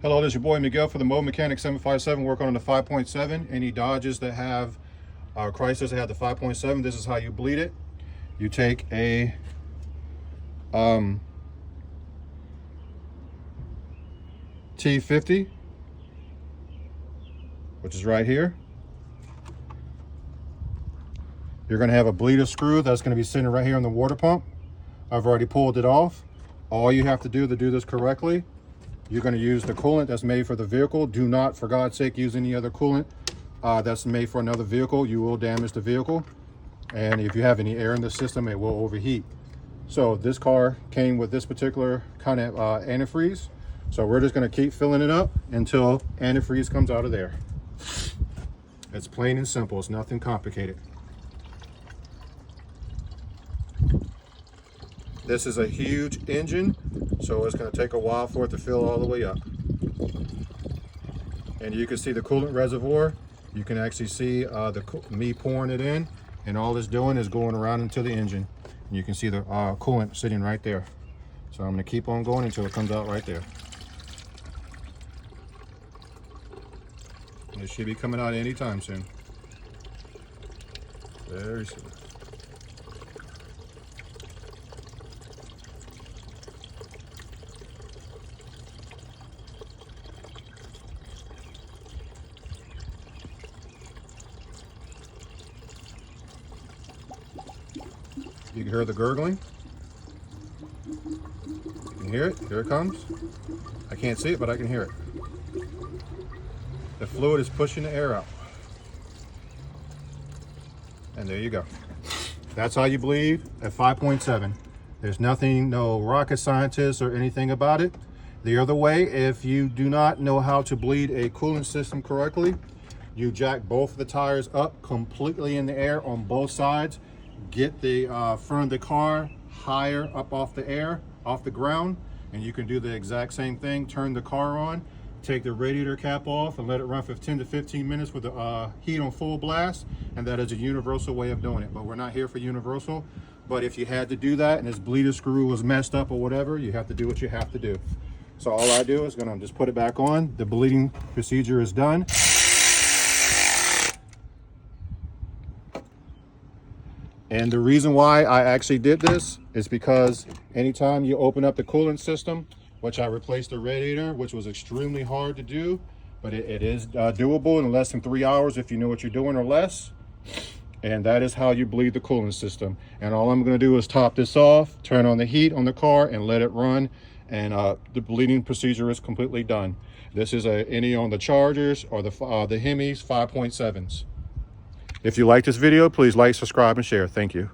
Hello, this is your boy Miguel for the Mode Mechanic 757, working on the 5.7. Any Dodges that have, Chrysler that have the 5.7, this is how you bleed it. You take a T50, which is right here. You're going to have a bleeder screw that's going to be sitting right here on the water pump. I've already pulled it off. All you have to do this correctly, you're going to use the coolant that's made for the vehicle. Do not, for God's sake, use any other coolant that's made for another vehicle. You will damage the vehicle. And if you have any air in the system, it will overheat. So this car came with this particular kind of antifreeze. So we're just going to keep filling it up until antifreeze comes out of there. It's plain and simple. It's nothing complicated. This is a huge engine, so it's going to take a while for it to fill all the way up. And you can see the coolant reservoir. You can actually see me pouring it in, and all it's doing is going around into the engine. And you can see the coolant sitting right there. So I'm going to keep on going until it comes out right there. It should be coming out anytime soon. Very soon. You can hear the gurgling. You can hear it. Here it comes. I can't see it, but I can hear it. The fluid is pushing the air out. And there you go. That's how you bleed at 5.7. There's nothing, no rocket scientist or anything about it. The other way, if you do not know how to bleed a coolant system correctly, you jack both of the tires up completely in the air on both sides. Get the front of the car higher up off the ground, and you can do the exact same thing. Turn the car on, take the radiator cap off, and let it run for 10 to 15 minutes with the heat on full blast, and that is a universal way of doing it. But we're not here for universal. But if you had to do that and this bleeder screw was messed up or whatever, you have to do what you have to do. So all I do is gonna just put it back on. The bleeding procedure is done. And the reason why I actually did this is because anytime you open up the coolant system, which I replaced the radiator, which was extremely hard to do, but it is doable in less than 3 hours if you know what you're doing or less. And that is how you bleed the coolant system. And all I'm going to do is top this off, turn on the heat on the car, and let it run. And the bleeding procedure is completely done. This is any on the Chargers or the Hemis 5.7s. If you like this video, please like, subscribe, and share. Thank you.